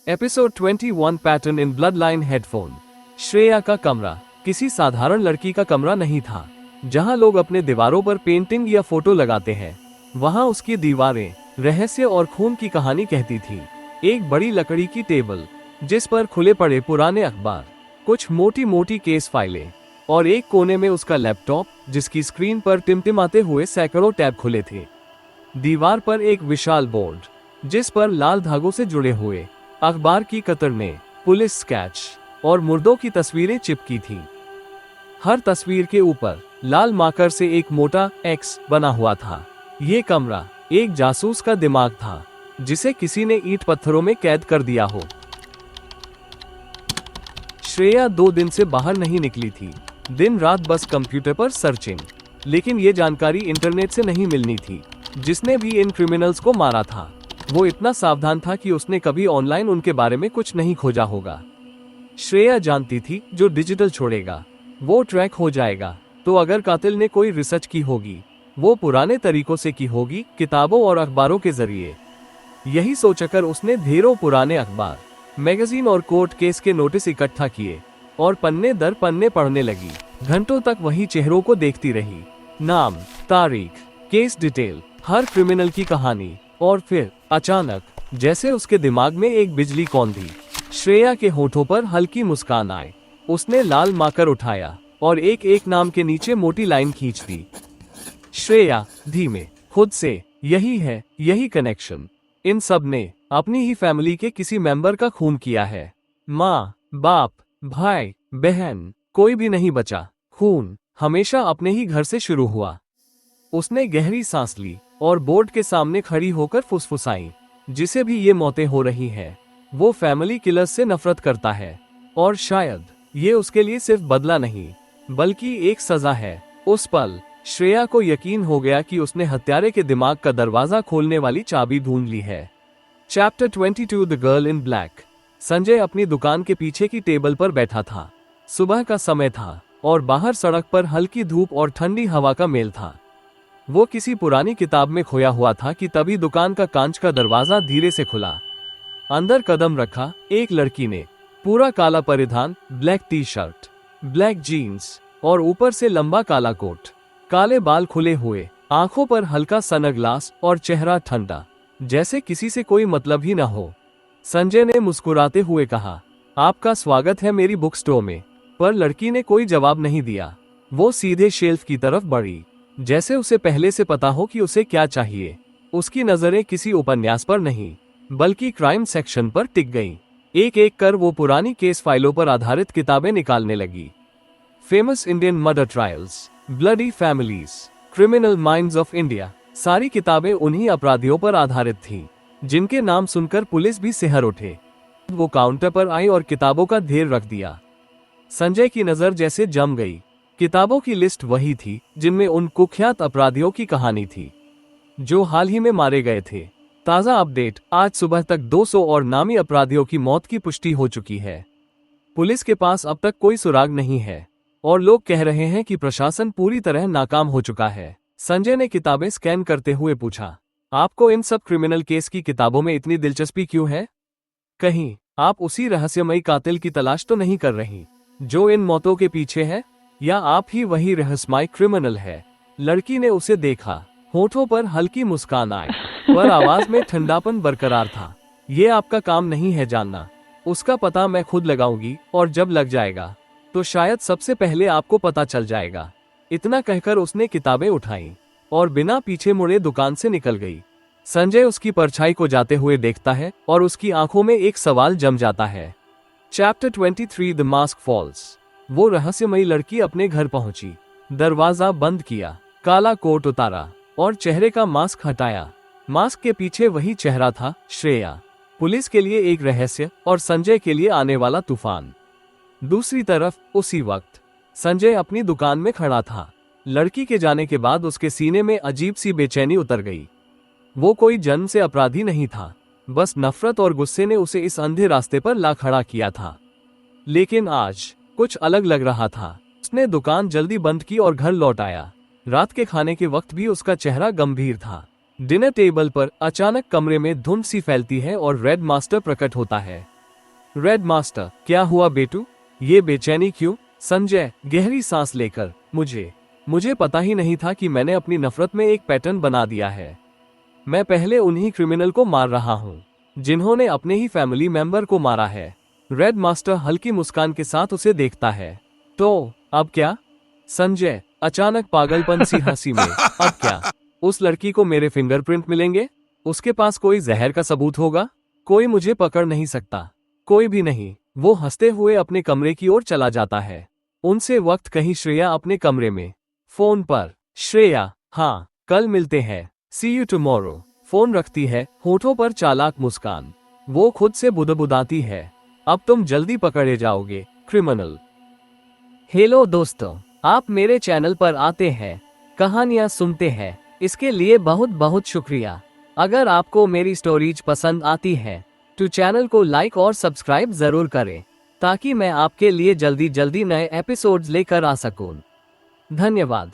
Episode 21 pattern in blood line headphone. Shreya का कमरा किसी साधारण लड़की का कमरा नहीं था। जहां लोग अपने दीवारों पर पेंटिंग या फोटो लगाते हैं, वहां उसकी दीवारें रहस्य और खून की कहानी कहती थी। एक बड़ी लकड़ी की टेबल जिस पर खुले पड़े पुराने अखबार, कुछ मोटी मोटी केस फाइलें और एक कोने में उसका लैपटॉप जिसकी स्क्रीन पर टिमटिमाते हुए सैकड़ों टैब खुले थे। दीवार पर एक विशाल बोर्ड जिस पर लाल धागों से जुड़े हुए अखबार की कतरने, पुलिस स्केच और मुर्दों की तस्वीरें चिपकी थी। हर तस्वीर के ऊपर लाल मार्कर से एक मोटा एक्स बना हुआ था। ये कमरा एक जासूस का दिमाग था जिसे किसी ने ईंट पत्थरों में कैद कर दिया हो। श्रेया 2 दिन से बाहर नहीं निकली थी, दिन रात बस कंप्यूटर पर सर्चिंग। लेकिन ये जानकारी इंटरनेट से नहीं मिलनी थी। जिसने भी इन क्रिमिनल्स को मारा था वो इतना सावधान था कि उसने कभी ऑनलाइन उनके बारे में कुछ नहीं खोजा होगा। श्रेया जानती थी जो डिजिटल छोड़ेगा वो ट्रैक हो जाएगा, तो अगर कातिल ने कोई रिसर्च की होगी वो पुराने तरीकों से की होगी, किताबों और अखबारों के जरिए। यही सोचकर उसने ढेरों पुराने अखबार, मैगजीन और कोर्ट केस के नोटिस इकट्ठा किए और पन्ने दर पन्ने पढ़ने लगी। घंटों तक वही चेहरों को देखती रही, नाम, तारीख, केस डिटेल, हर क्रिमिनल की कहानी। और फिर अचानक जैसे उसके दिमाग में एक बिजली कौंधी, श्रेया के होठों पर हल्की मुस्कान आए। उसने लाल मार्कर उठाया और एक एक नाम के नीचे मोटी लाइन खींच दी। श्रेया धीमे, खुद से, यही है, यही कनेक्शन। इन सब ने अपनी ही फैमिली के किसी मेंबर का खून किया है। माँ, बाप, भाई, बहन, कोई भी नहीं बचा। खून हमेशा अपने ही घर से शुरू हुआ। उसने गहरी सांस ली और बोर्ड के सामने खड़ी होकर फुसफुसाई, जिसे भी ये मौतें हो रही हैं, वो फैमिली किलर्स से नफरत करता है। और शायद ये उसके लिए सिर्फ बदला नहीं बल्कि एक सजा है। उस पल श्रेया को यकीन हो गया कि उसने हत्यारे के दिमाग का दरवाजा खोलने वाली चाबी ढूंढ ली है। Chapter 22 the girl in black. Sanjay अपनी दुकान के पीछे की टेबल पर बैठा था। सुबह का समय था और बाहर सड़क पर हल्की धूप और ठंडी हवा का मेल था। वो किसी पुरानी किताब में खोया हुआ था कि तभी दुकान का कांच का दरवाजा धीरे से खुला। अंदर कदम रखा एक लड़की ने। पूरा काला परिधान, black T shirt, black jeans और ऊपर से लंबा काला कोट। काले बाल खुले हुए, आंखों पर हल्का सनग्लास और चेहरा ठंडा, जैसे किसी से कोई मतलब ही न हो। संजय ने मुस्कुराते हुए कहा, आपका स्वागत है मेरी बुक स्टोर में। पर लड़की ने कोई जवाब नहीं दिया। वो सीधे शेल्फ की तरफ बढ़ी, जैसे उसे पहले से पता हो कि उसे क्या चाहिए। उसकी नजरें किसी उपन्यास पर नहीं बल्कि क्राइम सेक्शन पर टिक गईं। एक एक कर वो पुरानी केस फाइलों पर आधारित किताबें निकालने लगी। Famous Indian murder trials, bloody families, criminal minds of India. सारी किताबें उन्हीं अपराधियों पर आधारित थीं जिनके नाम सुनकर पुलिस भी सिहर उठे। वो काउंटर पर आई और किताबों का ढेर रख दिया। संजय की नजर जैसे जम गई। किताबों की लिस्ट वही थी जिनमें उन कुख्यात अपराधियों की कहानी थी जो हाल ही में मारे गए थे। ताज़ा अपडेट, आज सुबह तक 200 और नामी अपराधियों की मौत की पुष्टि हो चुकी है। पुलिस के पास अब तक कोई सुराग नहीं है और लोग कह रहे हैं कि प्रशासन पूरी तरह नाकाम हो चुका है। संजय ने किताबें स्कैन करते हुए पूछा, आपको इन सब क्रिमिनल केस की किताबों में इतनी दिलचस्पी क्यों है? कहीं आप उसी रहस्यमयी कातिल की तलाश तो नहीं कर रही जो इन मौतों के पीछे है, या आप ही वही रहस्यमय क्रिमिनल है? लड़की ने उसे देखा। होठों पर हल्की मुस्कान आई पर आवाज में ठंडापन बरकरार था। ये आपका काम नहीं है जानना। उसका पता मैं खुद लगाऊंगी और जब लग जाएगा तो शायद सबसे पहले आपको पता चल जाएगा। इतना कहकर उसने किताबें उठाई और बिना पीछे मुड़े दुकान से निकल गई। संजय उसकी परछाई को जाते हुए देखता है और उसकी आंखों में एक सवाल जम जाता है। Chapter 23 the mask falls. वो रहस्यमयी लड़की अपने घर पहुंची, दरवाजा बंद किया, काला कोट उतारा और चेहरे का मास्क हटाया। मास्क के पीछे वही चेहरा था, श्रेया। पुलिस के लिए एक रहस्य और संजय के लिए आने वाला तूफान। दूसरी तरफ उसी वक्त संजय अपनी दुकान में खड़ा था। लड़की के जाने के बाद उसके सीने में अजीब सी बेचैनी उतर गई। वो कोई जन्म से अपराधी नहीं था, बस नफरत और गुस्से ने उसे इस अंधे रास्ते पर ला खड़ा किया था। लेकिन आज कुछ अलग लग रहा था। उसने दुकान जल्दी बंद की और घर लौट आया। रात के खाने के वक्त भी उसका चेहरा गंभीर था। डिनर टेबल पर अचानक कमरे में धुंध सी फैलती है और रेड मास्टर प्रकट होता है। रेड मास्टर, क्या हुआ बेटू? ये बेचैनी क्यों? संजय गहरी सांस लेकर, मुझे पता ही नहीं था कि मैंने अपनी नफरत में एक पैटर्न बना दिया है। मैं पहले उन्हीं क्रिमिनल को मार रहा हूँ जिन्होंने अपने ही फैमिली मेंबर को मारा है। रेड मास्टर हल्की मुस्कान के साथ उसे देखता है। तो अब क्या? संजय अचानक पागलपन सी हंसी में, अब क्या? उस लड़की को मेरे फिंगरप्रिंट मिलेंगे, उसके पास कोई जहर का सबूत होगा, कोई मुझे पकड़ नहीं सकता, कोई भी नहीं। वो हंसते हुए अपने कमरे की ओर चला जाता है। उनसे वक्त कहीं श्रेया अपने कमरे में, फोन पर। श्रेया, हाँ, कल मिलते हैं, सी यू टुमारो। फोन रखती है, होठों पर चालाक मुस्कान। वो खुद से बुदबुदाती है, अब तुम जल्दी पकड़े जाओगे, क्रिमिनल। हेलो दोस्तों, आप मेरे चैनल पर आते हैं, कहानियां सुनते हैं, इसके लिए बहुत बहुत शुक्रिया। अगर आपको मेरी स्टोरीज पसंद आती है तो चैनल को लाइक और सब्सक्राइब जरूर करें, ताकि मैं आपके लिए जल्दी जल्दी नए एपिसोड्स लेकर आ सकूं। धन्यवाद।